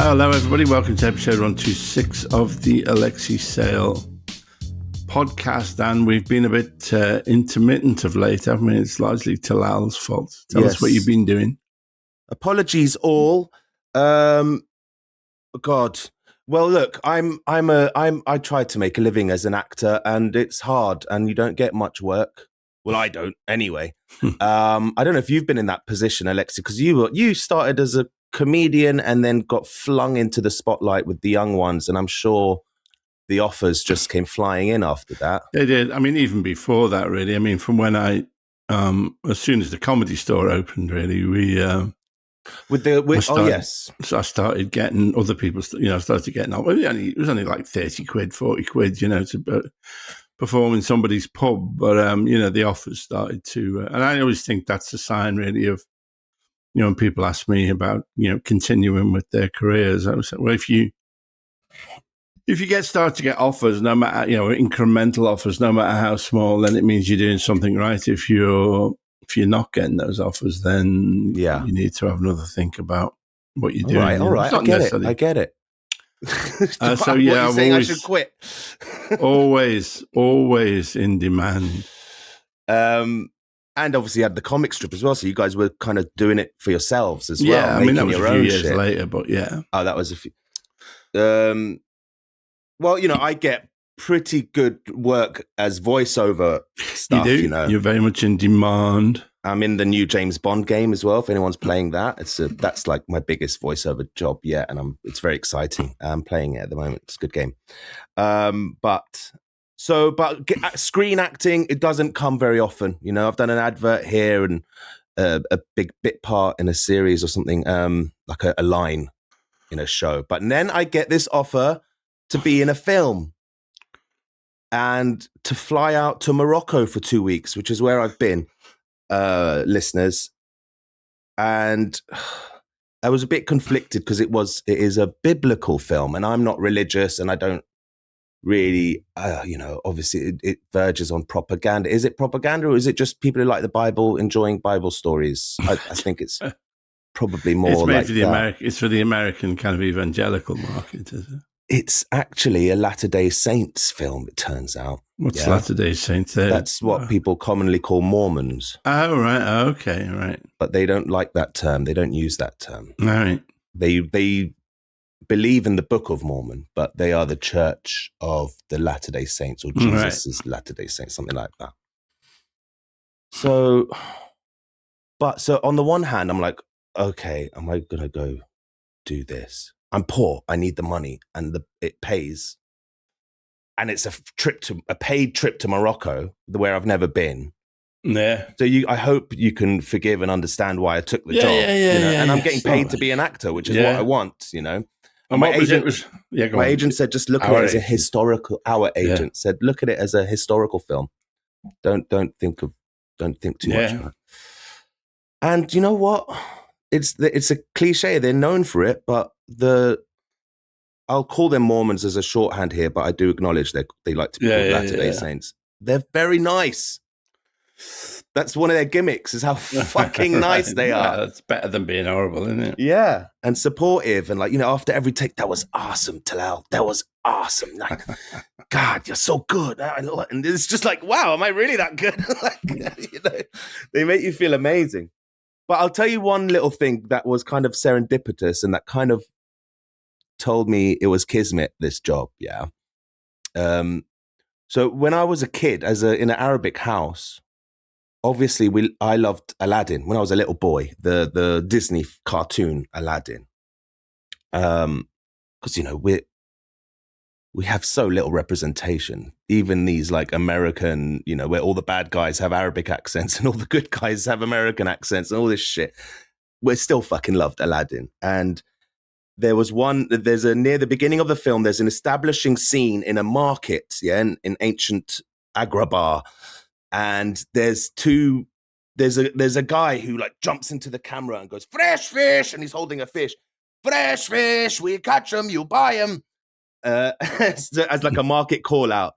Hello, everybody. Welcome to episode 126 of the Alexei Sale podcast. And we've been a bit intermittent of late, haven't we? It's largely Talal's fault. Tell us what you've been doing. Apologies, all. God. Well, look, I try to make a living as an actor, and it's hard, and you don't get much work. Well, I don't anyway. I don't know if you've been in that position, Alexei, because you started as a comedian and then got flung into the spotlight with the young ones, and I'm sure the offers just came flying in after that. They did. I mean, even before that, really. I mean, from when as soon as the Comedy Store opened, really, So I started getting other people. Started getting on. It was only like 30 quid, 40 quid, to perform in somebody's pub. But the offers started to, and I always think that's a sign, really, of. When people ask me about, continuing with their careers, I was like, well, if you start to get offers, no matter, incremental offers, no matter how small, then it means you're doing something right. If you're not getting those offers, then you need to have another think about what you're doing. All right. I get it. So yeah, I should quit. always in demand. And obviously you had the comic strip as well, so you guys were kind of doing it for yourselves as well. Yeah, I mean, that was a few years later, but yeah. Oh, that was a few. Well, I get pretty good work as voiceover stuff. You do? You're very much in demand. I'm in the new James Bond game as well, if anyone's playing that. That's like my biggest voiceover job yet, and it's very exciting. I'm playing it at the moment. It's a good game. But screen acting, it doesn't come very often. I've done an advert here and a big bit part in a series or something, like a line in a show. But then I get this offer to be in a film and to fly out to Morocco for 2 weeks, which is where I've been, listeners. And I was a bit conflicted because it is a biblical film, and I'm not religious, and I don't really, obviously it verges on propaganda. Is it propaganda, or is it just people who like the Bible enjoying Bible stories? I think it's probably more it's it's for the American kind of evangelical market, is it? It's actually a Latter-day Saints film, it turns out. What's Latter-day Saints there? That's what people commonly call Mormons. Oh, right. Okay, right. But they don't like that term. They don't use that term. All right. They believe in the Book of Mormon, but they are the Church of the Latter-day Saints, or Jesus' Latter-day Saints, something like that. So on the one hand, I'm like, okay, am I going to go do this? I'm poor. I need the money, and it pays. And it's a paid trip to Morocco, where I've never been. Yeah. So I hope you can forgive and understand why I took the job. And I'm getting paid to be an actor, which is what I want, And my agent said, just look at it as a historical. Our agent said, look at it as a historical film. Don't think too much about it. And you know what? It's a cliche. They're known for it, but I'll call them Mormons as a shorthand here, but I do acknowledge they like to be called Latter-day Saints. They're very nice. That's one of their gimmicks, is how fucking nice they are. That's better than being horrible, isn't it? Yeah, and supportive, and after every take, that was awesome, Talal. That was awesome. Like, God, you're so good. And it's just like, wow, am I really that good? They make you feel amazing. But I'll tell you one little thing that was kind of serendipitous, and that kind of told me it was kismet, this job. Yeah. So when I was a kid, in an Arabic house, obviously I loved Aladdin when I was a little boy, the Disney cartoon Aladdin. Because we have so little representation. Even these like American, where all the bad guys have Arabic accents and all the good guys have American accents and all this shit. We still fucking loved Aladdin. And near the beginning of the film, there's an establishing scene in a market, in ancient Agrabah. And there's a guy who like jumps into the camera and goes, fresh fish. And he's holding a fish. Fresh fish, we catch them, you buy them. As like a market call out.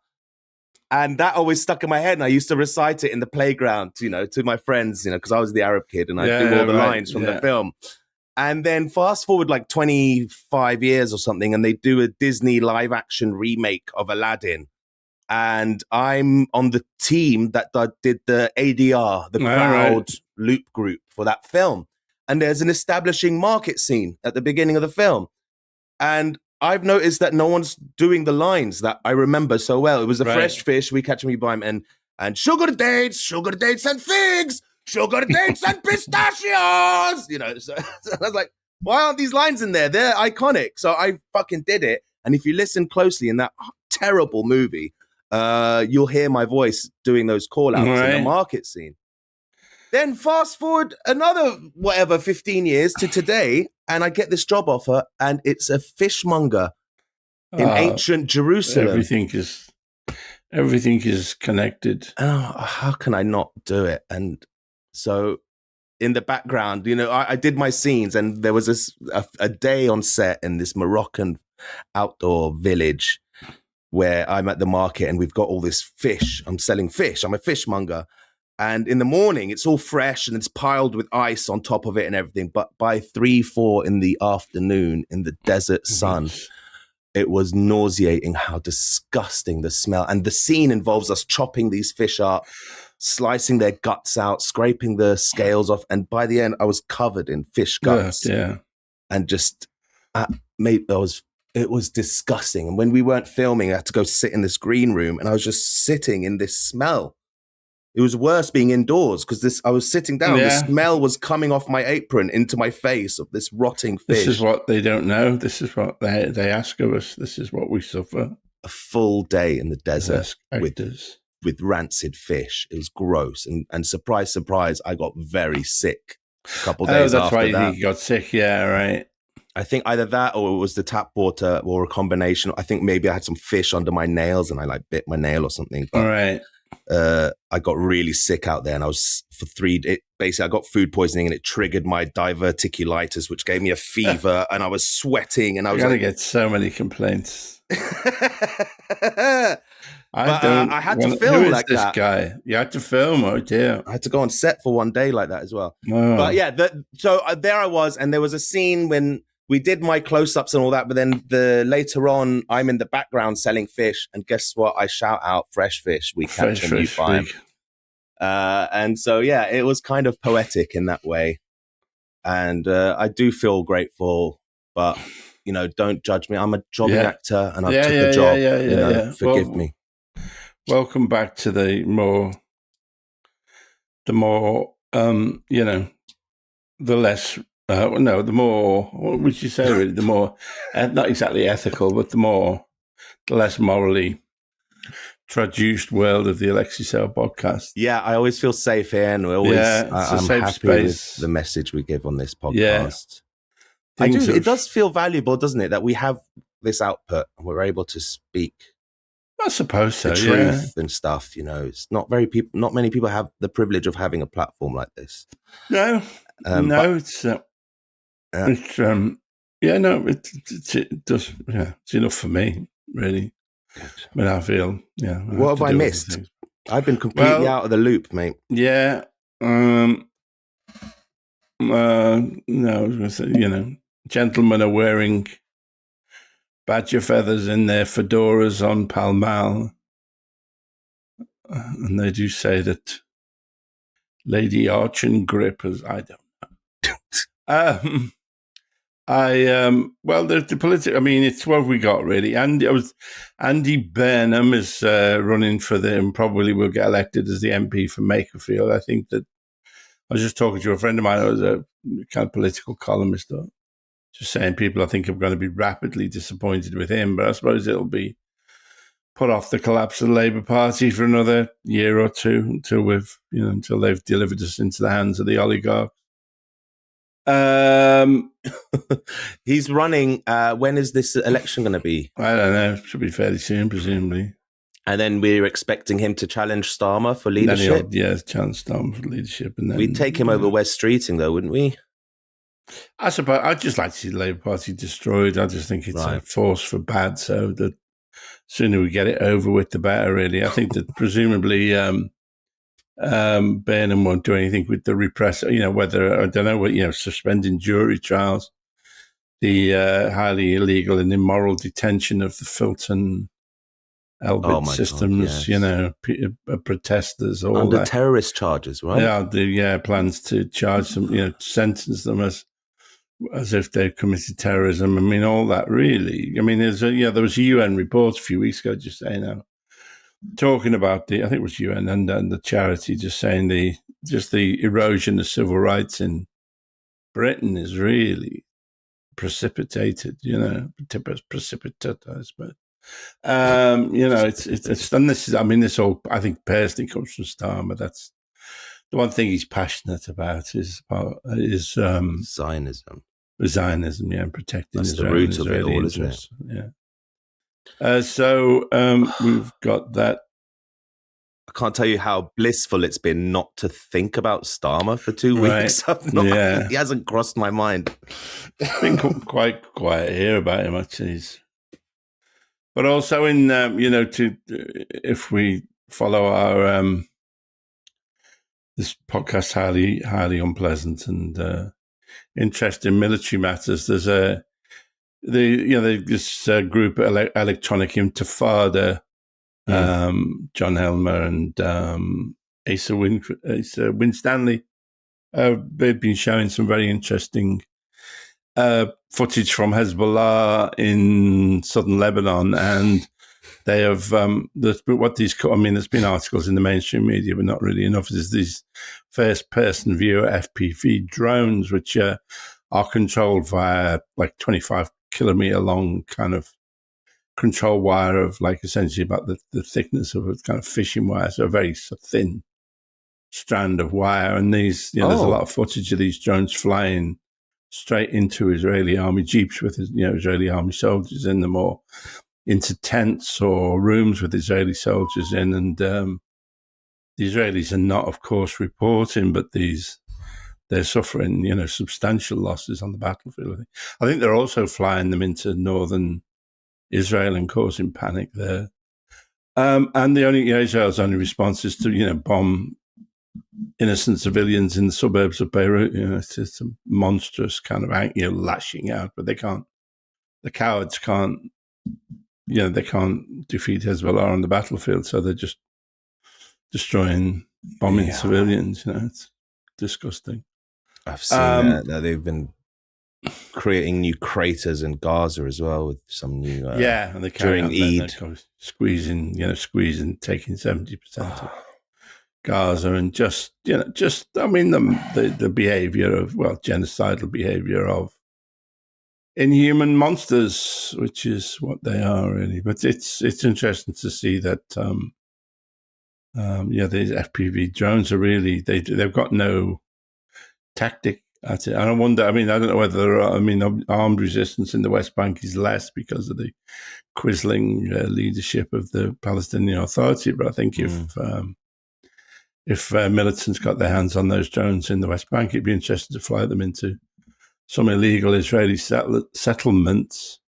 And that always stuck in my head. And I used to recite it in the playground, to my friends, because I was the Arab kid and I do all the lines from the film. And then fast forward like 25 years or something, and they do a Disney live action remake of Aladdin. And I'm on the team that did the ADR, the crowd loop group for that film. And there's an establishing market scene at the beginning of the film. And I've noticed that no one's doing the lines that I remember so well. It was a fresh fish, we catch me by him, and sugar dates and figs, sugar dates and pistachios. You know, so I was like, why aren't these lines in there? They're iconic. So I fucking did it. And if you listen closely in that terrible movie, you'll hear my voice doing those call outs in the market scene. Then fast forward another 15 years to today, and I get this job offer, and it's a fishmonger in ancient Jerusalem. Everything is connected. How can I not do it? And so in the background, you know, I did my scenes, and there was a day on set in this Moroccan outdoor village where I'm at the market, and we've got all this fish. I'm selling fish. I'm a fishmonger. And in the morning, it's all fresh and it's piled with ice on top of it and everything. But by 3-4 in the afternoon in the desert sun, it was nauseating how disgusting the smell. And the scene involves us chopping these fish up, slicing their guts out, scraping the scales off. And by the end, I was covered in fish guts. Yeah. And just, it was disgusting. And when we weren't filming, I had to go sit in this green room, and I was just sitting in this smell. It was worse being indoors because I was sitting down. The smell was coming off my apron into my face of this rotting fish. This is what they don't know. This is what they ask of us. This is what we suffer. A full day in the desert with rancid fish. It was gross. And surprise, surprise, I got very sick a couple of days after that. Oh, that's why you got sick. Yeah, right. I think either that or it was the tap water or a combination. I think maybe I had some fish under my nails and I bit my nail or something. But, all right. I got really sick out there, and I was basically I got food poisoning, and it triggered my diverticulitis, which gave me a fever, and I was sweating, and I was gonna get so many complaints. I had to film like this guy. You had to film, oh dear. I had to go on set for one day like that as well. Oh. But yeah, so there I was, and there was a scene when we did my close-ups and all that, but then later on, I'm in the background selling fish, and guess what? I shout out, fresh fish, we catch them, you buy them. And so, yeah, it was kind of poetic in that way. And I do feel grateful, but, you know, don't judge me. I'm a jobbing actor, and I took the job. Forgive me. Welcome back to the more, you know, the less... the more, what would you say, really? The more, not exactly ethical, but the less morally traduced world of the Alexei and Talal podcast. Yeah, I always feel safe here, and I'm happy with the message we give on this podcast. Yeah. It does feel valuable, doesn't it, that we have this output and we're able to speak. I suppose so. The truth and stuff. You know, it's not many people have the privilege of having a platform like this. No, it's. It does. Yeah, it's enough for me, really. Good. But I feel, what have I missed? I've been completely out of the loop, mate. Yeah. No, I was going to say, you know, gentlemen are wearing badger feathers in their fedoras on Pall Mall, and they do say that Lady Archin Grip has. I don't know. The political. I mean, it's what we got really. Andy Burnham is running for and probably will get elected as the MP for Makerfield. I think that I was just talking to a friend of mine who was a kind of political columnist, just saying people I think are going to be rapidly disappointed with him. But I suppose it'll be put off the collapse of the Labour Party for another year or two until they've delivered us into the hands of the oligarchs. He's running. When is this election going to be? I don't know. It should be fairly soon, presumably. And then we're expecting him to challenge Starmer for leadership. Challenge Starmer for leadership, and then we'd take him over West Streeting, though, wouldn't we? I suppose I'd just like to see the Labour Party destroyed. I just think it's a force for bad. So the sooner we get it over with, the better. Really, I think that presumably Burnham won't do anything with the repressor, whether, I don't know, suspending jury trials, the highly illegal and immoral detention of the Filton Elbit my systems, God, yes. Protesters, all Under that. terrorist charges, right? Plans to charge them, sentence them as if they've committed terrorism. I mean, all that really. I mean, there was a UN report a few weeks ago just saying talking about I think it was UN and the charity just saying the erosion of civil rights in Britain is really precipitated, precipitous, but it's and this is, I mean, this all, I think, personally comes from Starmer. That's the one thing he's passionate about is Zionism. Zionism, and protecting That's Israel the root and of it Israeli all, interests. isn't it? So we've got that. I can't tell you how blissful it's been not to think about Starmer for 2 weeks. He hasn't crossed my mind. It's been quite quiet here about him, actually. But also in, if we follow our, this podcast, highly unpleasant and interesting military matters, there's this group, Electronic Intifada, John Helmer and Asa Winstanley, they've been showing some very interesting footage from Hezbollah in southern Lebanon, and they have there's been articles in the mainstream media, but not really enough. There's these first-person view FPV drones, which are controlled via like 25-kilometer long kind of control wire of like essentially about the thickness of a kind of fishing wire, so a very thin strand of wire. And these, there's a lot of footage of these drones flying straight into Israeli army jeeps with Israeli army soldiers in them, or into tents or rooms with Israeli soldiers in. And the Israelis are not, of course, reporting, but they're suffering, substantial losses on the battlefield. I think they're also flying them into northern Israel and causing panic there. And Israel's only response is to, bomb innocent civilians in the suburbs of Beirut. It's a monstrous kind of lashing out, but they can't. The cowards can't. They can't defeat Hezbollah on the battlefield, so they're just bombing civilians. It's disgusting. I've seen that they've been creating new craters in Gaza as well with some new and they during Eid, squeezing, taking 70% of Gaza, and the behavior of genocidal behavior of inhuman monsters, which is what they are really. But it's interesting to see that these FPV drones are really they've got no tactic at it. And I wonder, I don't know whether armed resistance in the West Bank is less because of the quisling leadership of the Palestinian Authority, but I think if militants got their hands on those drones in the West Bank, it'd be interesting to fly them into some illegal Israeli settlements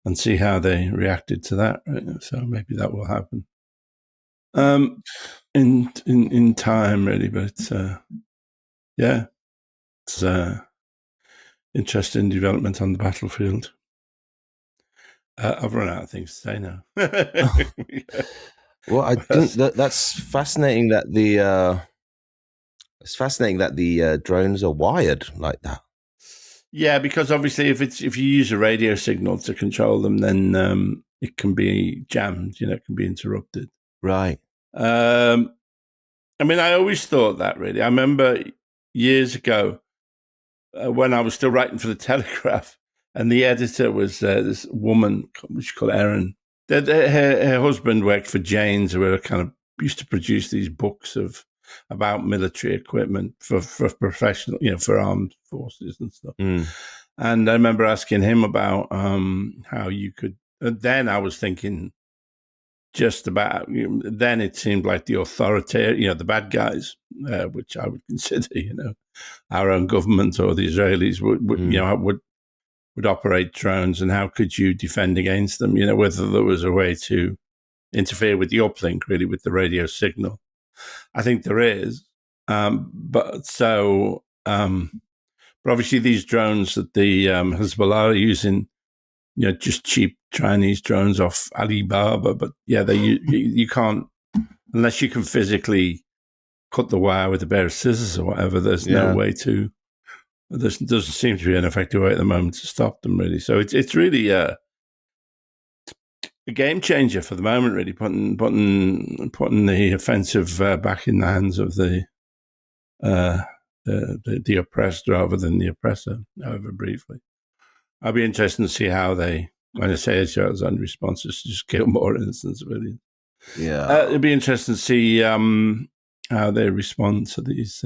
and see how they reacted to that. Right? So maybe that will happen in time, really. But it's interesting development on the battlefield. I've run out of things to say now. Well, I think that's fascinating that the drones are wired like that. Yeah, because obviously, if you use a radio signal to control them, then it can be jammed. It can be interrupted. Right. I always thought that. Really, I remember years ago when I was still writing for the Telegraph, and the editor was this woman, which she called Erin. Her husband worked for Jane's, who were kind of used to produce these books about military equipment for professional, for armed forces and stuff. And I remember asking him about how you could. Then I was thinking just about. Then it seemed like the authoritarian, the bad guys, which I would consider, our own government or the Israelis would operate drones, and how could you defend against them? Whether there was a way to interfere with the uplink, really, with the radio signal. I think there is. But obviously these drones that the Hezbollah are using, just cheap Chinese drones off Alibaba. But yeah, you can't, unless you can physically cut the wire with a pair of scissors or whatever. There's no way to. There doesn't seem to be an effective way at the moment to stop them, really. So it's really a game changer for the moment, really, putting the offensive back in the hands of the oppressed rather than the oppressor, however briefly. I'll be interested to see how they, when I say it shows on responses, to just kill more innocent civilians. Yeah. It'll be interesting to see how they respond to these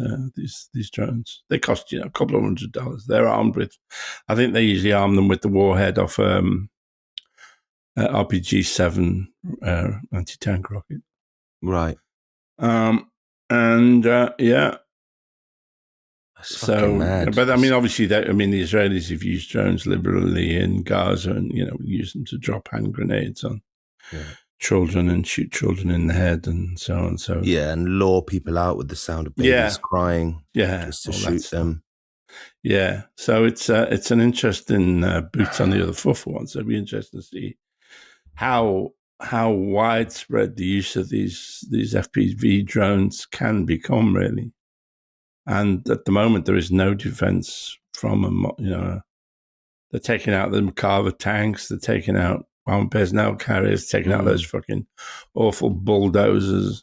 drones. They cost a couple of $100. They're armed with, I think they usually arm them with the warhead off RPG-7 anti-tank rocket. Right. Yeah. That's fucking mad. But I mean, obviously, the Israelis have used drones liberally in Gaza, and use them to drop hand grenades on children and shoot children in the head and so on. So and lure people out with the sound of babies crying, just to shoot them. Yeah, so it's an interesting boots on the other foot for once. It'll be interesting to see how widespread the use of these FPV drones can become, really. And at the moment, there is no defense from them. They're taking out the Merkava tanks. They're taking out Brezhnev carriers, taking out those fucking awful bulldozers,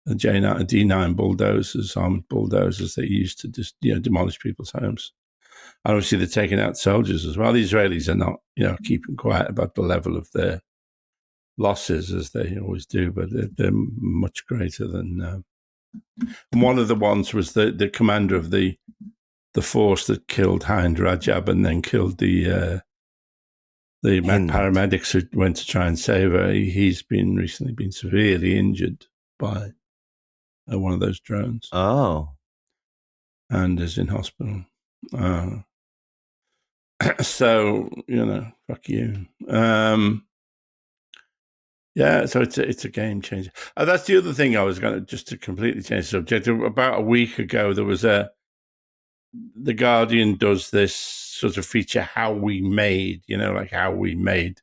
the D9 bulldozers, armored bulldozers they used to just demolish people's homes. And obviously, they're taking out soldiers as well. The Israelis are not, keeping quiet about the level of their losses, as they always do, but they're much greater than. And one of the ones was the commander of the force that killed Hind Rajab and then killed the paramedics who went to try and save her. He's recently been severely injured by one of those drones. Oh, and is in hospital. So fuck you. Yeah, so it's a game changer. That's the other thing I was going to, just to completely change the subject. About a week ago, there was The Guardian does this sort of feature, How We Made, like how we made,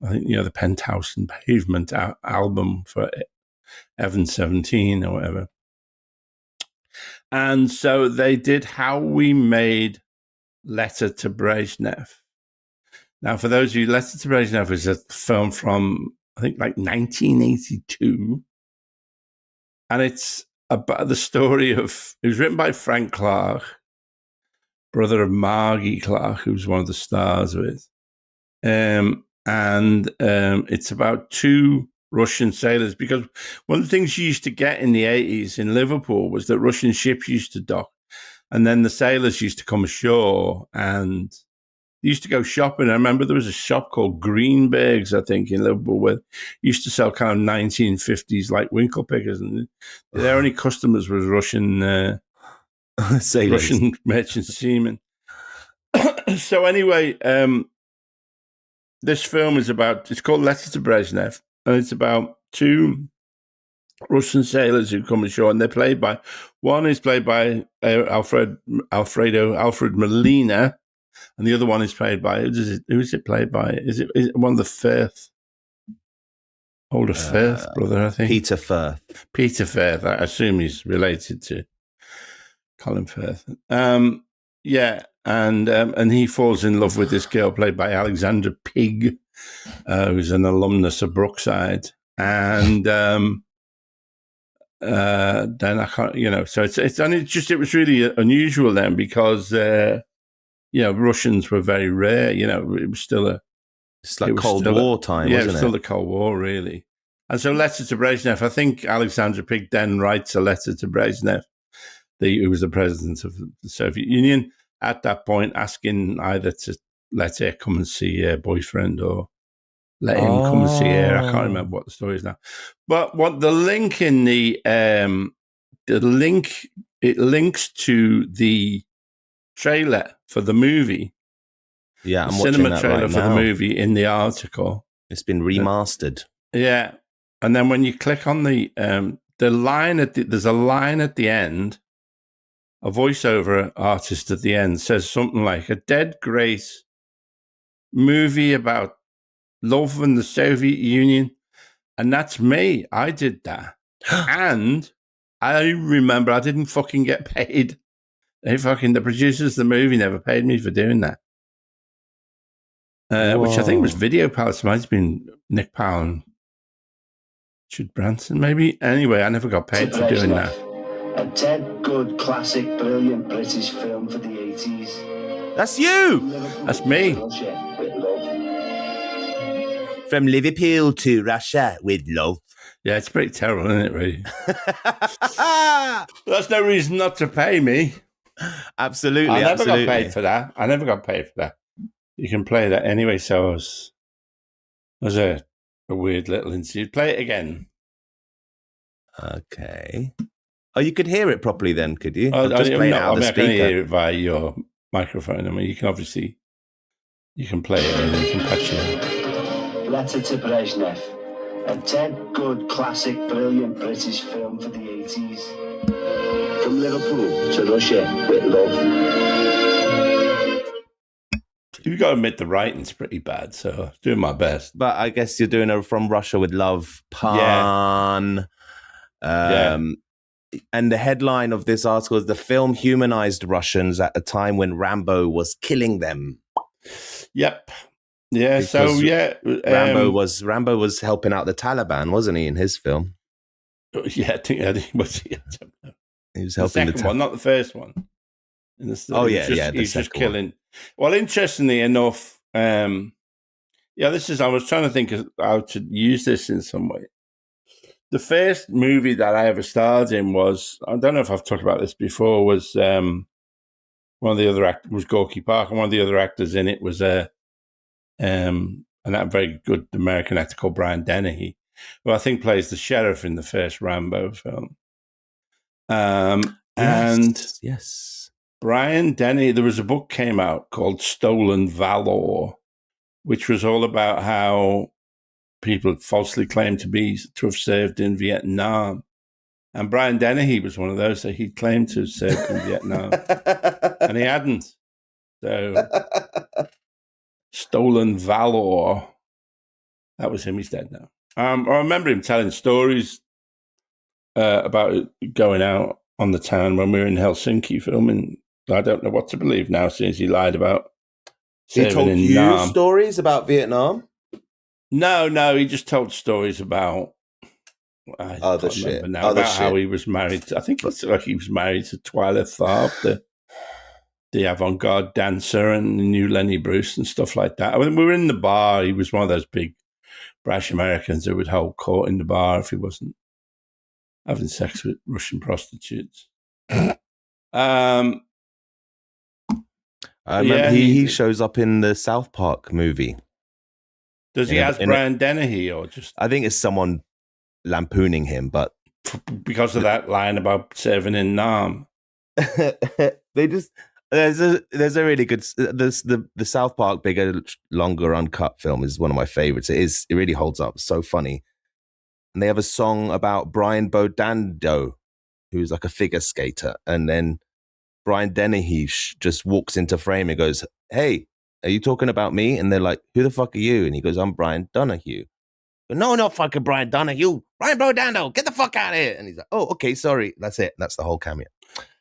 I think, the Penthouse and Pavement album for Evan 17 or whatever. And so they did How We Made Letter to Brezhnev. Now, for those of you, Letter to Brezhnev is a film from, I think, like 1982. And it's about the story of, it was written by Frank Clark, brother of Margie Clark, who's one of the stars of it. It's about two Russian sailors, because one of the things you used to get in the 80s in Liverpool was that Russian ships used to dock, and then the sailors used to come ashore and used to go shopping. I remember there was a shop called Greenberg's, I think, in Liverpool, where used to sell kind of 1950s like winkle pickers, and their only customers was Russian Russian merchant seamen. So anyway, this film is it's called Letter to Brezhnev, and it's about two Russian sailors who come ashore, and one is played by Alfred Molina, and the other one is played by, who is it played by? Is it one of the Firth? Older Firth brother, I think. Peter Firth. Peter Firth. I assume he's related to Colin Firth. Yeah, and he falls in love with this girl played by Alexandra Pig, who's an alumnus of Brookside, and then I can't, so it was really unusual then, because Russians were very rare. It was still it's like Cold War time, wasn't it? Yeah, it was still the Cold War, really. And so, Letter to Brezhnev, I think Alexandra Pig then writes a letter to Brezhnev, who was the president of the Soviet Union at that point, asking either to let her come and see her boyfriend or let him come and see her. I can't remember what the story is now. But what the link in it links to the trailer for the movie. Yeah, the cinema trailer for the movie in the article. It's been remastered. Yeah. And then when you click on the there's a line at the end. A voiceover artist at the end says something like, "A dead grace movie about love in the Soviet Union," and that's me. I did that, and I remember I didn't fucking get paid. The producers of the movie never paid me for doing that. Which I think was Video Palace. Might have been Nick Powell and Richard Branson, maybe. Anyway, I never got paid for doing that. A dead good, classic, brilliant British film for the 80s. That's you! That's me. From Liverpool to Russia with love. Yeah, it's pretty terrible, isn't it, really? That's no reason not to pay me. Absolutely, I never got paid for that. You can play that anyway, so it was a weird little interview. Play it again. Okay. Oh, you could hear it properly then, could you? I can hear it via your microphone. I mean, you can play it and you can patch it. Letter to Brezhnev. A dead good, classic, brilliant British film for the 80s. From Liverpool to Russia with love. You've got to admit the writing's pretty bad, so I'm doing my best. But I guess you're doing a From Russia with Love pun. Yeah. And the headline of this article is, "The film humanized Russians at a time when Rambo was killing them." Yep. Yeah. Because Rambo was helping out the Taliban, wasn't he, in his film? Yeah, I think he was. I don't know. He was helping the second one, not the first one. He was just killing. Well, interestingly enough, I was trying to think of how to use this in some way. The first movie that I ever starred in was, I don't know if I've talked about this before, was one of the other actors was Gorky Park, and one of the other actors in it was that very good American actor called Brian Dennehy, who I think plays the sheriff in the first Rambo film. Yes. Brian Dennehy, there was a book came out called Stolen Valor, which was all about how people falsely claimed to have served in Vietnam. And Brian Dennehy was one of those that he claimed to have served in Vietnam. And he hadn't. So, Stolen Valor. That was him. He's dead now. I remember him telling stories about going out on the town when we were in Helsinki filming. I don't know what to believe now since he lied about He told you Nam. stories about Vietnam? No, he just told stories about other shit. How he was married. I think it's like he was married to Twyla Tharp, the avant-garde dancer, and knew Lenny Bruce and stuff like that. When we were in the bar, he was one of those big brash Americans who would hold court in the bar if he wasn't having sex with Russian prostitutes. I remember he shows up in the South Park movie. Does he ask Brian Dennehy or just? I think it's someone lampooning him, but because of that line about serving in Nam. They just there's a really good the South Park Bigger Longer Uncut film is one of my favorites. It really holds up. It's so funny. And they have a song about Brian Bodando, who's like a figure skater, and then Brian Dennehy just walks into frame and goes, "Hey, are you talking about me?" And they're like, "Who the fuck are you?" And he goes, "I'm Brian Donahue." "No, not fucking Brian Donahue. Brian Bodando, get the fuck out of here." And he's like, "Oh, okay, sorry." That's it. That's the whole cameo.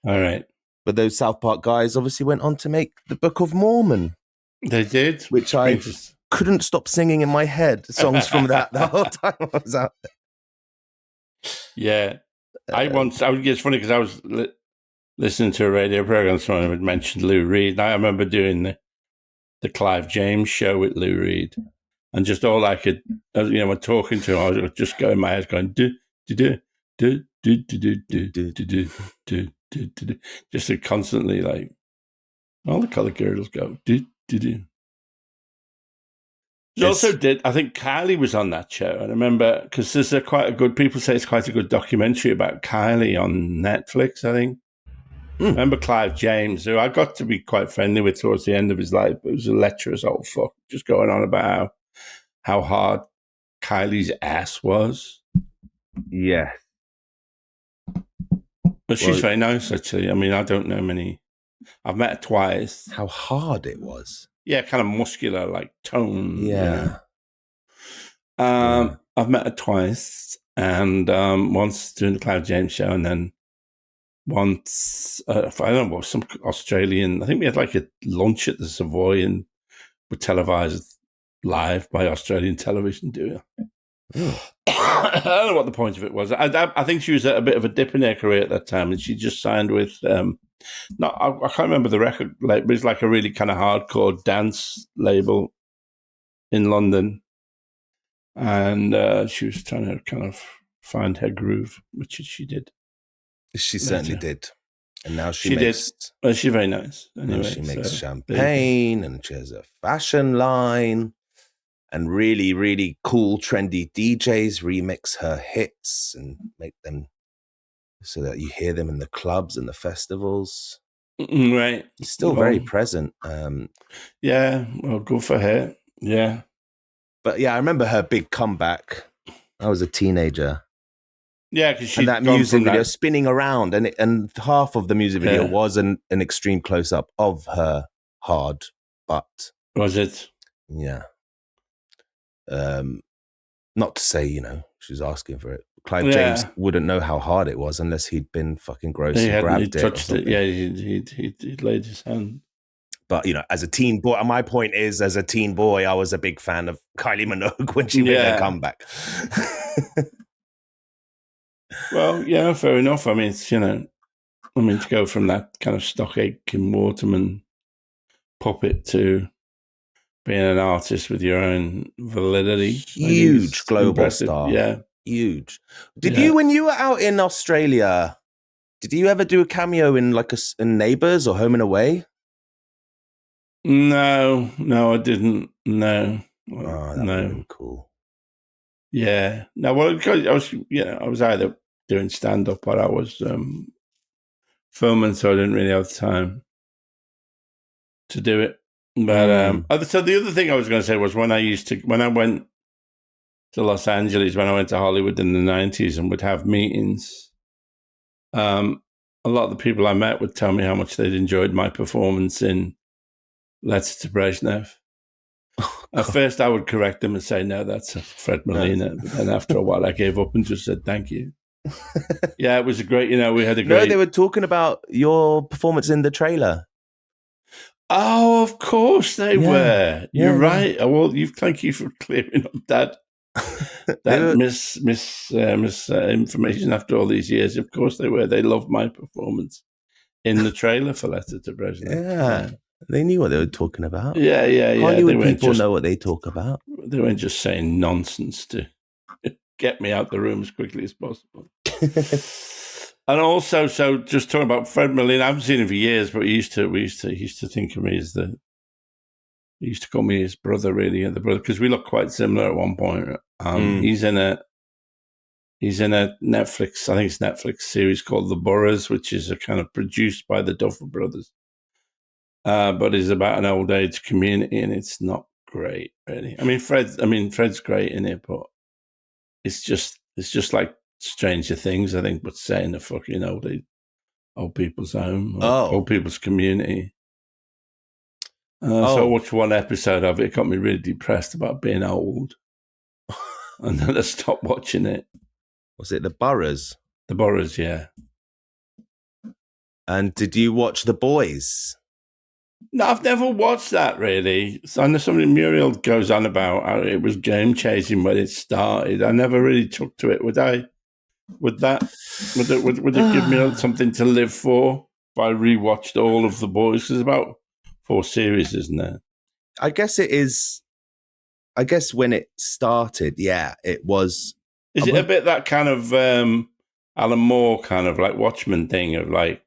All right. But those South Park guys obviously went on to make the Book of Mormon. They did. Which I couldn't stop singing in my head. Songs from that the whole time I was out there. Yeah. It's funny because I was listening to a radio program, someone had mentioned Lou Reed. And I remember doing the Clive James show with Lou Reed. And just all I could, when talking to him, I was just going in my head going, do, do, do, do, do, do, do, do, do, do, do, do, do, just to constantly like, all the colour girls go, do, do, do. I think Kylie was on that show. I remember, because there's people say it's quite a good documentary about Kylie on Netflix, I think. I remember Clive James, who I got to be quite friendly with towards the end of his life, but it was a lecherous old fuck, just going on about how hard Kylie's ass was. Yeah. But she's very nice, actually. I mean, I don't know many. I've met her twice. How hard it was. Yeah, kind of muscular, like tone. Yeah. I've met her twice, and once doing the Cloud James show, and then once, I don't know, some Australian, I think we had like a lunch at the Savoy and were televised live by Australian television, do you? I don't know what the point of it was. I think she was at a bit of a dip in her career at that time, and she just signed with, I can't remember the record label, but it's like a really kind of hardcore dance label in London. And she was trying to kind of find her groove, which she did. She certainly did. And now she did. Well, she's very nice. Anyway, she makes champagne, and she has a fashion line. And really, really cool, trendy DJs remix her hits and make them so that you hear them in the clubs and the festivals. Right. She's still very present. Yeah, well, good for her. Yeah. But yeah, I remember her big comeback. I was a teenager. Yeah, because she and that music video spinning around, and half of the music video was an extreme close up of her hard butt. Was it? Yeah. Not to say, she was asking for it. Clive James wouldn't know how hard it was unless he'd been fucking gross and grabbed it. Touched it. Yeah, he'd laid his hand. But, as a teen boy, my point is, as a teen boy, I was a big fan of Kylie Minogue when she made her comeback. Well, yeah, fair enough. I mean, it's, to go from that kind of stock-aitken Kim Waterman puppet to being an artist with your own validity. Huge global star. Yeah. Huge. Did you, when you were out in Australia, did you ever do a cameo in in Neighbours or Home and Away? No, I didn't. No. Oh, that would have been cool. Yeah. No, well, because I was either doing stand-up or I was filming, so I didn't really have time to do it. But so the other thing I was going to say was when I went to Los Angeles, when I went to Hollywood in the 90s and would have meetings, a lot of the people I met would tell me how much they'd enjoyed my performance in Letter to Brezhnev. At first, I would correct them and say, no, that's Fred Molina. But then after a while, I gave up and just said, thank you. Yeah, it was a great, we had a great... No, they were talking about your performance in the trailer. Oh, of course they were. You're right. Well, thank you for clearing up that misinformation after all these years. Of course they were. They loved my performance in the trailer for Letter to Brezhnev. Yeah. They knew what they were talking about. Yeah. Hollywood people know what they talk about. They weren't just saying nonsense to get me out the room as quickly as possible. And also, so just talking about Fred Molina, I haven't seen him for years, but he used to think of me as he used to call me his brother, really, the brother, because we look quite similar at one point. He's in a Netflix, I think it's Netflix series called The Boroughs, which is a kind of produced by the Duffer Brothers. But is about an old age community, and it's not great, really. I mean, Fred's great in it, but it's just like Stranger Things, I think, but set in a fucking old people's home, old people's community. So I watched one episode of it. It got me really depressed about being old, and then I stopped watching it. Was it The Boroughs? The Boroughs, yeah. And did you watch The Boys? No, I've never watched that, really. So I know something Muriel goes on about how it was game-changing when it started. I never really took to it. Would it give me something to live for if I rewatched all of The Boys? There's about 4 series, isn't there? I guess it is. I guess when it started, it was. Is it a bit that kind of Alan Moore kind of like Watchmen thing of like?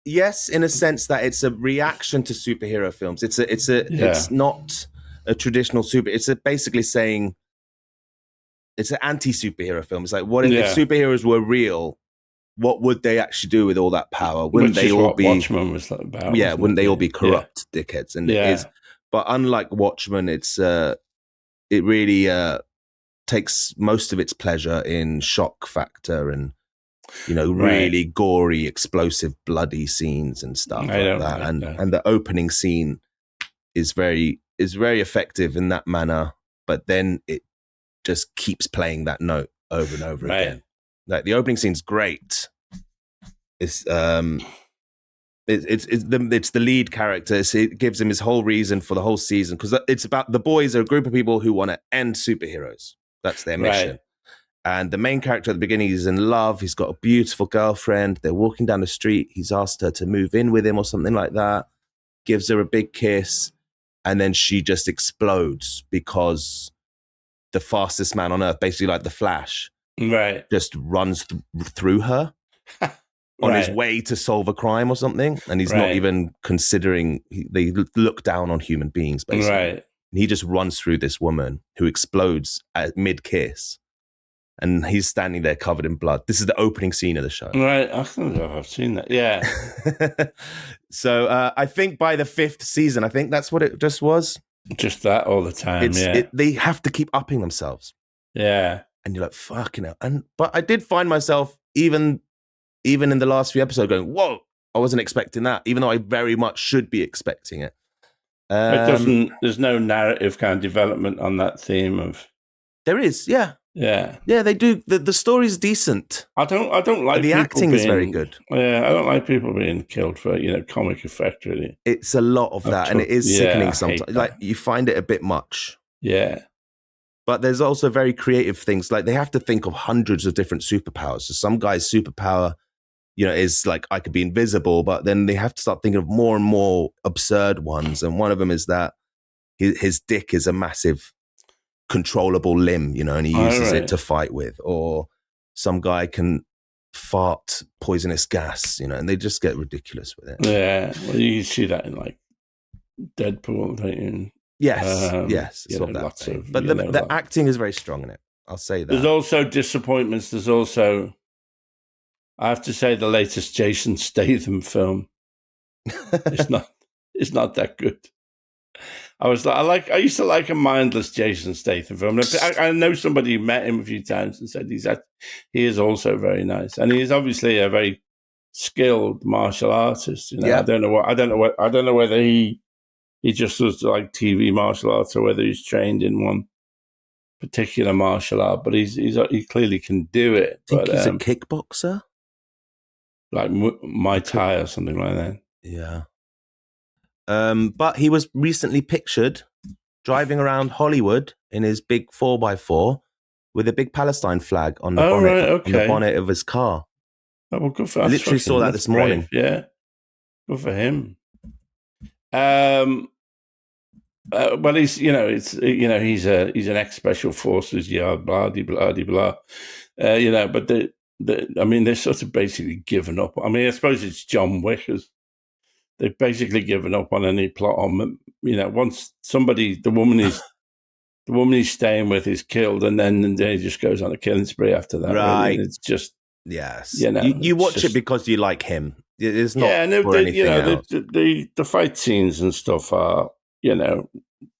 Yes, in a sense that it's a reaction to superhero films. It's not a traditional It's basically saying it's an anti-superhero film. It's like, what if superheroes were real? What would they actually do with all that power? Wouldn't they all be? Watchmen was about. Yeah, wouldn't they all be corrupt dickheads? And it is. But unlike Watchmen, it really takes most of its pleasure in shock factor and really gory, explosive, bloody scenes and stuff like that. And the opening scene is very effective in that manner, but then it just keeps playing that note over and over again. Like the opening scene's great. It's the lead character. It gives him his whole reason for the whole season, because it's about the boys are a group of people who want to end superheroes. That's their mission. And the main character at the beginning is in love. He's got a beautiful girlfriend. They're walking down the street. He's asked her to move in with him or something like that. Gives her a big kiss. And then she just explodes because the fastest man on earth, basically like the Flash, just runs through her on his way to solve a crime or something. And he's not even considering, they look down on human beings, basically. And he just runs through this woman who explodes at mid-kiss. And he's standing there covered in blood. This is the opening scene of the show. Right. I don't know if I've seen that. Yeah. So I think by the 5th season, I think that's what it just was. Just that all the time, they have to keep upping themselves. Yeah. And you're like, fucking hell. But I did find myself, even in the last few episodes, going, whoa, I wasn't expecting that, even though I very much should be expecting it. There's no narrative kind of development on that theme of... There is, yeah. Yeah, they do. The story's decent. I don't like the acting is very good. Yeah, I don't like people being killed for comic effect. Really, it's a lot of that, and it is sickening sometimes. Like you find it a bit much. Yeah, but there's also very creative things. Like they have to think of hundreds of different superpowers. So some guy's superpower, is like I could be invisible, but then they have to start thinking of more and more absurd ones. And one of them is that his dick is a massive controllable limb, and he uses it to fight with. Or some guy can fart poisonous gas, and they just get ridiculous with it. Yeah, well, you see that in like Deadpool, don't you? Yes. Lots of, but the acting is very strong in it. I'll say that. There's also disappointments. There's also, I have to say, the latest Jason Statham film. It's not that good. I used to like a mindless Jason Statham film. I know somebody who met him a few times and said he is also very nice, and he is obviously a very skilled martial artist. I don't know whether he just does like TV martial arts or whether he's trained in one particular martial art. But he clearly can do it. I think he's a kickboxer, like Muay Thai or something like that. Yeah. But he was recently pictured driving around Hollywood in his big 4x4 with a big Palestine flag on the bonnet of his car. Oh, well, good for I literally saw that this morning. Yeah, good for him. Well, he's he's an ex-special forces yard, blah blah blah. But they're sort of basically given up. I mean, I suppose it's John Wick. They've basically given up on any plot on, once the woman he's staying with is killed, and then he just goes on a killing spree after that. Right. Really. It's just, yes. You watch it because you like him. It's not for anything else. The fight scenes and stuff are,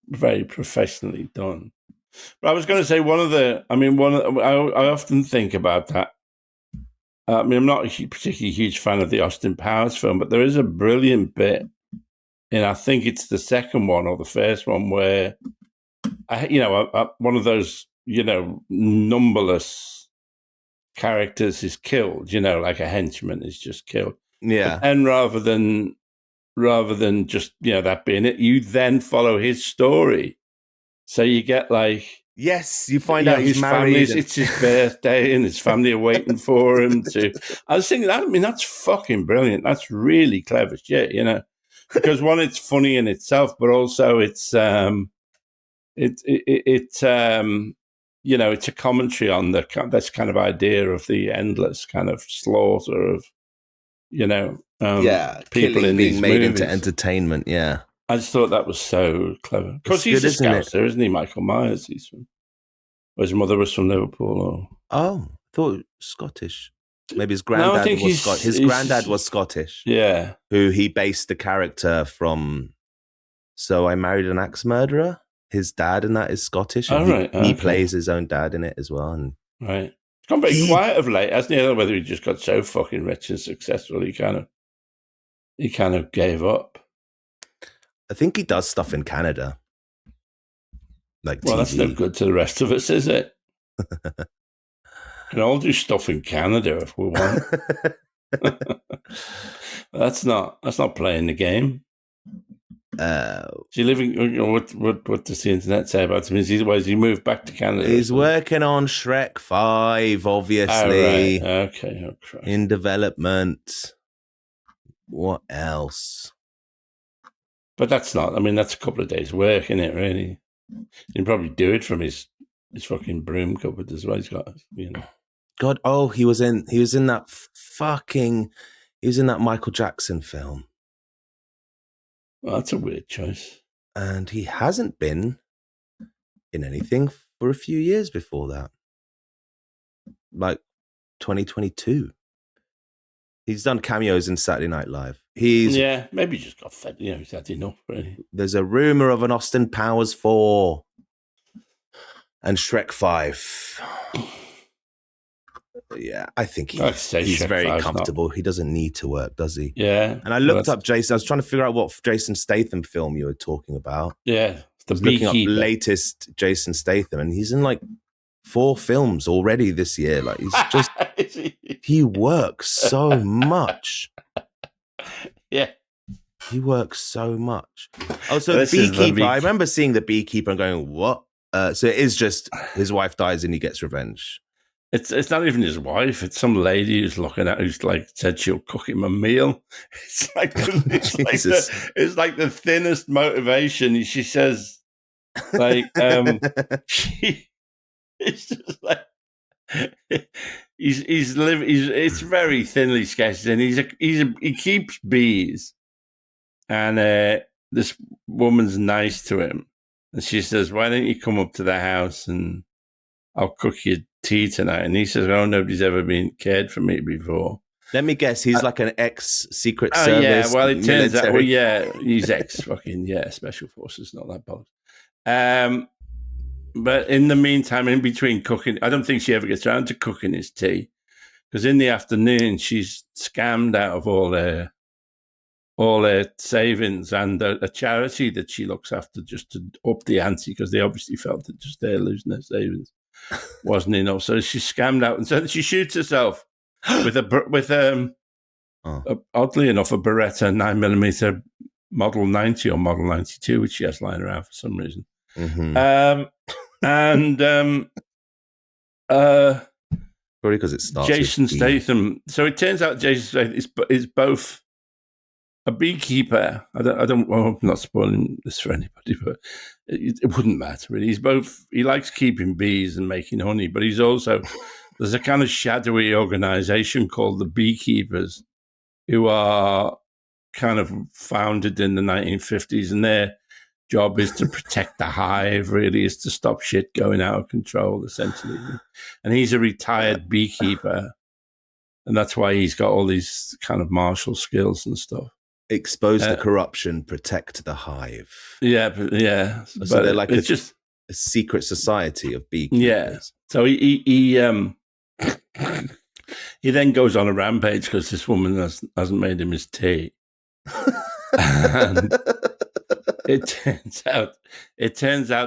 very professionally done. But I was going to say I often think about that. I'm not a particularly huge fan of the Austin Powers film, but there is a brilliant bit, and I think it's the second one or the first one where, one of those, numberless characters is killed, like a henchman is just killed. Yeah. And rather than just, that being it, you then follow his story. So you get like, yes, you find out he's married. It's his birthday, and his family are waiting for him to. I was thinking, that's fucking brilliant. That's really clever shit, because one, it's funny in itself, but also it's it's a commentary on this kind of idea of the endless kind of slaughter of people in being these made movies into entertainment. Yeah. I just thought that was so clever. Because he's a Scouser, isn't he, Michael Myers? His mother was from Liverpool. Or... Oh, I thought Scottish. Maybe his granddad was Scottish. His granddad was Scottish. Yeah. Who he based the character from. So I Married an Axe Murderer. His dad in that is Scottish. And he plays his own dad in it as well. And right. gone very quiet of late, hasn't he? I don't know whether he just got so fucking rich and successful he kind of gave up. I think he does stuff in Canada. Like well, TV. That's no good to the rest of us, is it? Can all do stuff in Canada if we want. That's not playing the game. Is he living? What does the internet say about him? Has he moved back to Canada? He's working on Shrek 5, obviously. Oh, right. Okay. Oh, Christ. In development. What else? But that's not. I mean, that's a couple of days' work, isn't it? Really, he can probably do it from his fucking broom cupboard as well. He's got, God, he was in that Michael Jackson film. Well, that's a weird choice. And he hasn't been in anything for a few years before that. Like 2022. He's done cameos in Saturday Night Live. Maybe he just got fed. He's had enough, really. There's a rumor of an Austin Powers 4 and Shrek 5. Yeah, I think he's Shrek very comfortable. He doesn't need to work, does he? Yeah. And I looked up Jason. I was trying to figure out what Jason Statham film you were talking about. Yeah, I was looking up latest Jason Statham, and he's in like 4 films already this year. Like he's just he works so much. Yeah, he works so much. Oh, so the Beekeeper. I remember seeing The Beekeeper and going, "What?" So it is just his wife dies and he gets revenge. It's not even his wife. It's some lady who's looking at who's like said she'll cook him a meal. It's like it's like the thinnest motivation. She says, like, it's just like he's living. It's very thinly sketched, and he keeps bees, and this woman's nice to him, and she says, "Why don't you come up to the house and I'll cook you tea tonight?" And he says, "Oh, nobody's ever been cared for me before." Let me guess, he's like an ex-Secret Service. Yeah, well, it turns out, he's Special Forces, not that bold. But in the meantime, in between cooking, I don't think she ever gets around to cooking his tea, because in the afternoon she's scammed out of all their savings and a charity that she looks after just to up the ante, because they obviously felt that just they're losing their savings wasn't enough. So she scammed out, and so she shoots herself with oddly enough, a Beretta 9mm Model 90 or Model 92, which she has lying around for some reason. Mm-hmm. Probably because it starts Jason Statham. So it turns out Jason Statham is both a beekeeper. I'm not spoiling this for anybody, but it wouldn't matter really. He's both. He likes keeping bees and making honey, but he's also there's a kind of shadowy organization called the Beekeepers, who are kind of founded in the 1950s, and their job is to protect the hive. Really, is to stop shit going out of control, essentially. And he's a retired beekeeper, and that's why he's got all these kind of martial skills and stuff. Expose the corruption, protect the hive. Yeah. So but they're like it's just a secret society of beekeepers. Yeah. So he then goes on a rampage because this woman hasn't made him his tea. And it turns out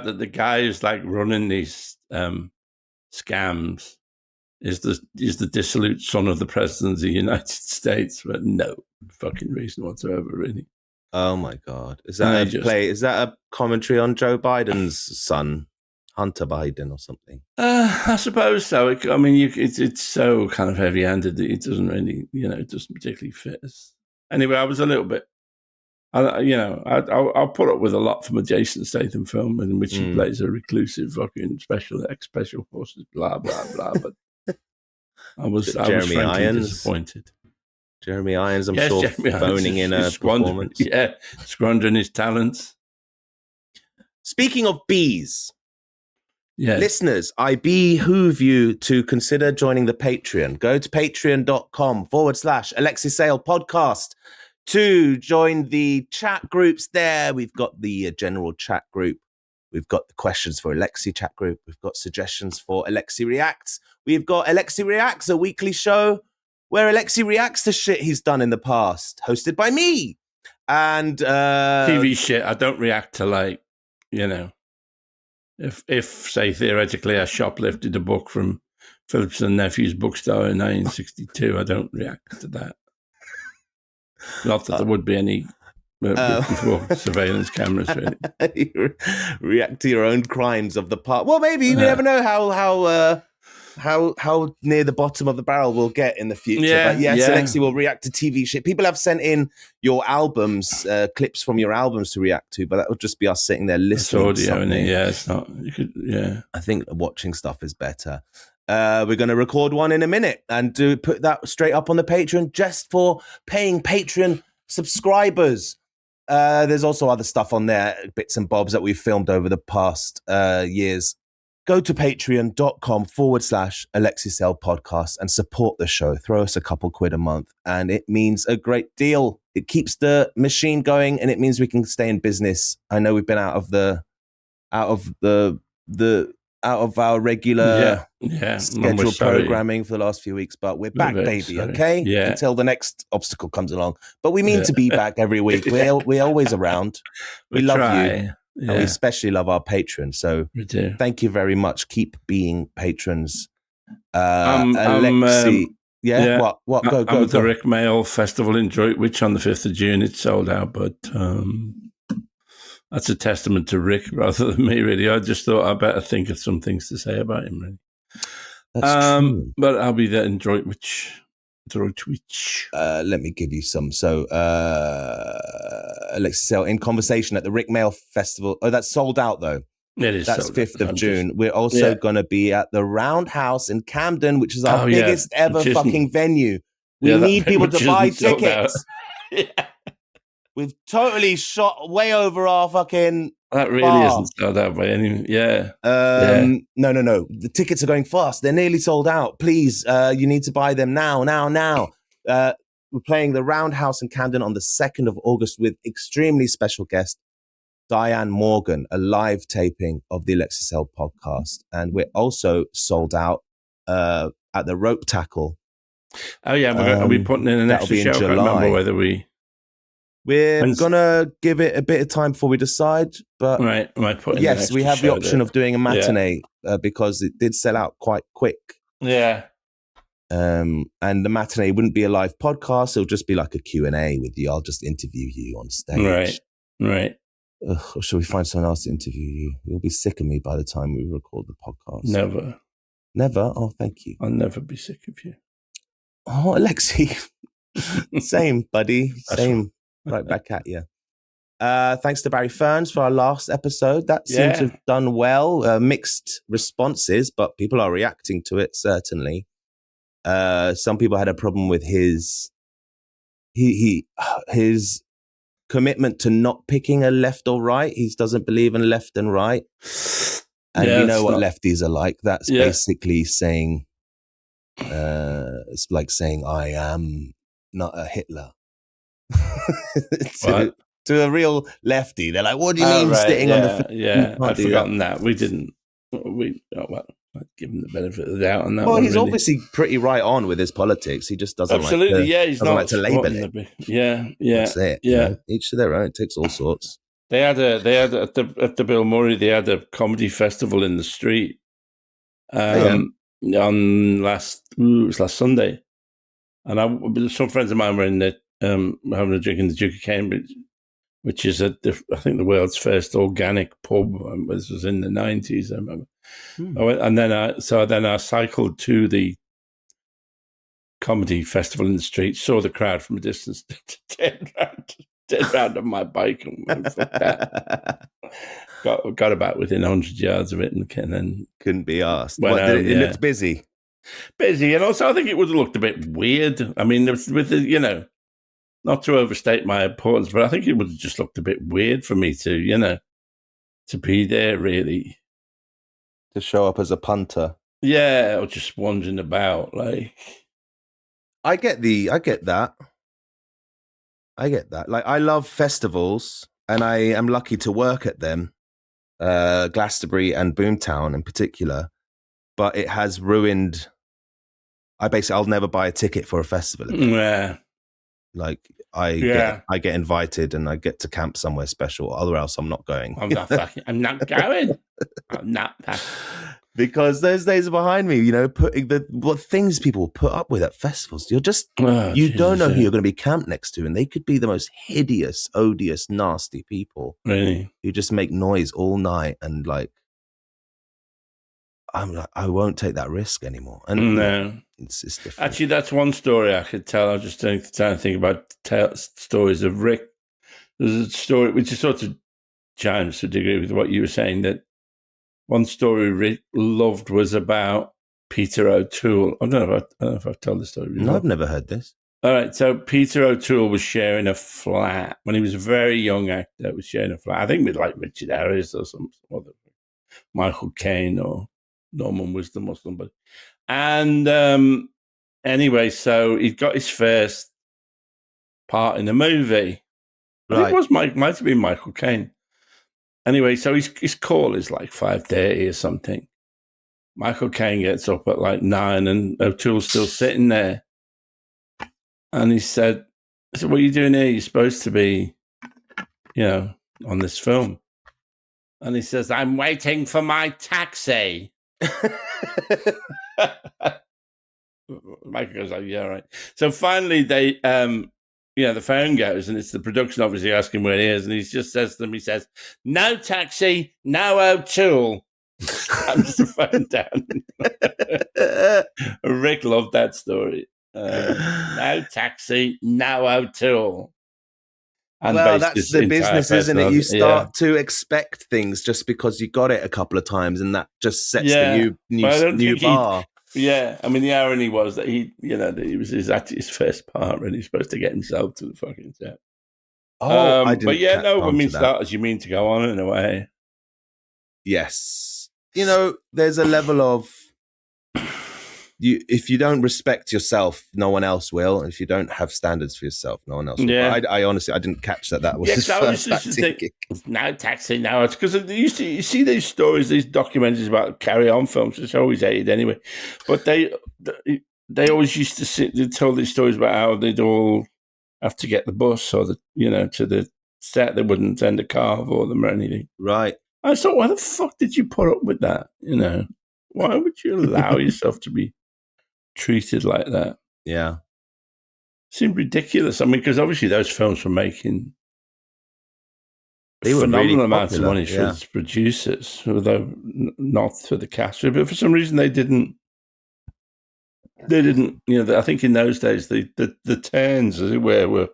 that the guy who's like running these scams is the dissolute son of the president of the United States, for no fucking reason whatsoever, really. Oh my God! Is that Is that a commentary on Joe Biden's son, Hunter Biden, or something? I suppose so. It's so kind of heavy-handed that it doesn't really, it doesn't particularly fit us. Anyway, I was a little bit. I'll put up with a lot from a Jason Statham film in which he plays a reclusive fucking special forces, blah blah blah. But I was frankly disappointed. Jeremy Irons, I'm sure, phoning in a performance. Yeah, squandering his talents. Speaking of bees, listeners, I behoove you to consider joining the Patreon. Go to patreon.com/alexeisaylepodcast to join the chat groups there. We've got the general chat group We've got the questions for Alexei chat group. We've got suggestions for Alexei Reacts. We've got Alexei Reacts, a weekly show where Alexei reacts to shit he's done in the past, hosted by me. And TV shit, I don't react to, like, you know, if say, theoretically, I shoplifted a book from Phillips and Nephew's bookstore in 1962, I don't react to that. Not that there would be any before surveillance cameras, really. You react to your own crimes of the past. Well, maybe you never know how near the bottom of the barrel we'll get in the future. Yeah, but yes, yeah. Alexei will react to TV shit. People have sent in your albums, clips from your albums to react to, but that would just be us sitting there listening. It's audio, to isn't it? Yeah, it's not. You could, yeah. I think watching stuff is better. We're going to record one in a minute and put that straight up on the Patreon just for paying Patreon subscribers. There's also other stuff on there, bits and bobs that we've filmed over the past years. Go to patreon.com/alexeisaylepodcast and support the show. Throw us a couple quid a month, and it means a great deal. It keeps the machine going, and it means we can stay in business. I know we've been out of our regular scheduled programming for the last few weeks, but we're back, baby. Okay, until the next obstacle comes along. But we mean to be back every week. We're always around. We love you. Yeah. And we especially love our patrons. So thank you very much. Keep being patrons. Alexei. What? Go. I'm at the Rick Mail Festival in Droitwich on the 5th of June. It's sold out, but that's a testament to Rick rather than me, really. I just thought I better think of some things to say about him, really. That's true. But I'll be there in Droitwich. Let me give you some. So, Alexei, in conversation at the Rick Mail Festival. Oh, that's sold out, though. It is. That's 5th of June. We're also going to be at the Roundhouse in Camden, which is our biggest ever fucking venue. We need people to buy tickets. We've totally shot way over our fucking That really isn't sold out by any... No. The tickets are going fast. They're nearly sold out. Please, you need to buy them now. We're playing the Roundhouse in Camden on the 2nd of August with extremely special guest, Diane Morgan, a live taping of the Alexei podcast. And we're also sold out at the Rope Tackle. Oh, yeah. Are we putting in an extra show? I can't remember whether we... We're going to give it a bit of time before we decide. But yes, we have the option of doing a matinee because it did sell out quite quick. Yeah. And the matinee wouldn't be a live podcast. It'll just be like a Q&A with you. I'll just interview you on stage. Right. Or should we find someone else to interview you? You'll be sick of me by the time we record the podcast. Never? Oh, thank you. I'll never be sick of you. Oh, Alexei. Same, buddy. Same. Right back at you. Thanks to Barry Ferns for our last episode. That seemed to have done well. Mixed responses, but people are reacting to it, certainly. Some people had a problem with his commitment to not picking a left or right. He doesn't believe in left and right. And you know what lefties are like. That's basically saying, it's like saying, I am not a Hitler. to a real lefty, they're like, "What do you mean sitting on the?" I'd forgotten that. We didn't. I'd give him the benefit of the doubt on that. Well, he's obviously pretty right on with his politics. He just doesn't he's not like to label it. That's it. You know? Each to their own. It takes all sorts. They had at the Bill Murray. They had a comedy festival in the street. On last Sunday, and some friends of mine were in there. Having a drink in the Duke of Cambridge, which is I think the world's first organic pub. This was in the 90s, I remember. And then I cycled to the comedy festival in the street, saw the crowd from a distance, turned round on my bike and fuck that. Got about within 100 yards of it and then couldn't be asked. It looked busy. Busy, and also I think it would have looked a bit weird. I mean, with the, not to overstate my importance, but I think it would have just looked a bit weird for me to be there, really. To show up as a punter. Yeah, or just wandering about, like. I get that. Like, I love festivals, and I am lucky to work at them. Glastonbury and Boomtown in particular, but it has ruined. I'll never buy a ticket for a festival again. Yeah. Like I get invited and I get to camp somewhere special, or else I'm not going. I'm not going. I'm not. Because those days are behind me, putting what things people put up with at festivals. You're just, don't know who you're going to be camped next to. And they could be the most hideous, odious, nasty people. Really? Who just make noise all night. And like, I'm like, I won't take that risk anymore. And no. It's different. Actually, that's one story I could tell. I was just trying to think about stories of Rick. There's a story which is sort of chimes to a degree with what you were saying, that one story Rick loved was about Peter O'Toole. I don't know if I've told the story before. No, I've never heard this. All right, so Peter O'Toole was sharing a flat when he was a very young actor. Was sharing a flat, I think, with like Richard Harris or some other, Michael Caine or Norman Wisdom or somebody. And anyway, so he got his first part in a movie. I think it was might have been Michael Caine. Anyway, so his call is like 5:30 or something. Michael Caine gets up at like 9 and O'Toole's still sitting there. And he said, what are you doing here? You're supposed to be, on this film. And he says, I'm waiting for my taxi. Michael goes like, yeah, right. So finally they, the phone goes and it's the production obviously asking where he is. And he just says to them, he says, no taxi, no O'Toole. Slams the phone down. Rick loved that story. No taxi, no O'Toole. And well, that's the business, isn't it? You start to expect things just because you got it a couple of times, and that just sets the new bar. Yeah, I mean, the irony was that that he was his first part, and he's supposed to get himself to the fucking set. Oh, I didn't. But starters, you mean to go on in a way? Yes, there's a level of if you don't respect yourself, no one else will. And if you don't have standards for yourself, no one else will. Yeah. I honestly, I didn't catch that was his first acting gig. No taxi, no. It's because you see these stories, these documentaries about carry-on films, which I always hated anyway. But they always used to they told these stories about how they'd all have to get the bus or to the set. They wouldn't send a car for them or anything. Right. I thought, why the fuck did you put up with that? Why would you allow yourself to be treated like that? Yeah. Seemed ridiculous. I mean, because obviously those films were making phenomenal really amounts of money for its producers, although not for the cast. But for some reason they didn't. I think in those days the turns, as it were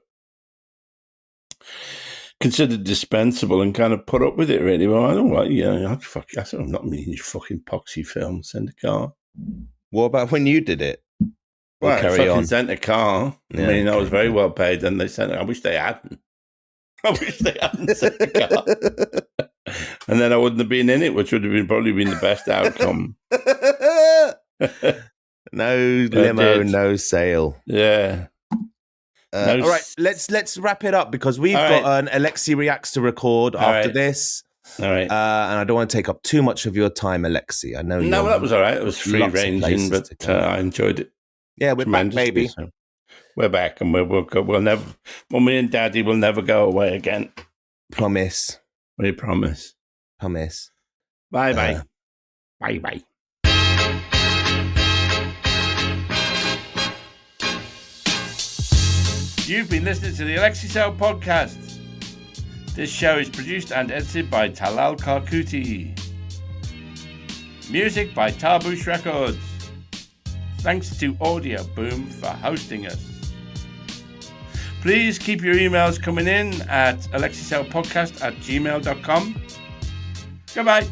considered dispensable and kind of put up with it, really. Well, I don't like, I'm not meaning your fucking poxy film, send a car. What about when you did it? Well, carry on. Sent a car. Yeah, I mean, I was very well paid, and they sent it. I wish they hadn't. Sent a car. And then I wouldn't have been in it, which would have probably been the best outcome. No limo, no sale. Yeah. All right, let's wrap it up because we've got an Alexei Reacts to record after this. All right. And I don't want to take up too much of your time, Alexei. I know. No, that was all right. It was free ranging, but I enjoyed it. Yeah, we're back, baby. So we're back, and we'll never. Mummy and Daddy will never go away again. Promise. We promise. Promise. Bye bye. Bye bye. You've been listening to the Alexei and Talal podcast. This show is produced and edited by Talal Karkuti. Music by Tarbush Records. Thanks to Audio Boom for hosting us. Please keep your emails coming in at alexeisaylepodcast@gmail.com. Goodbye.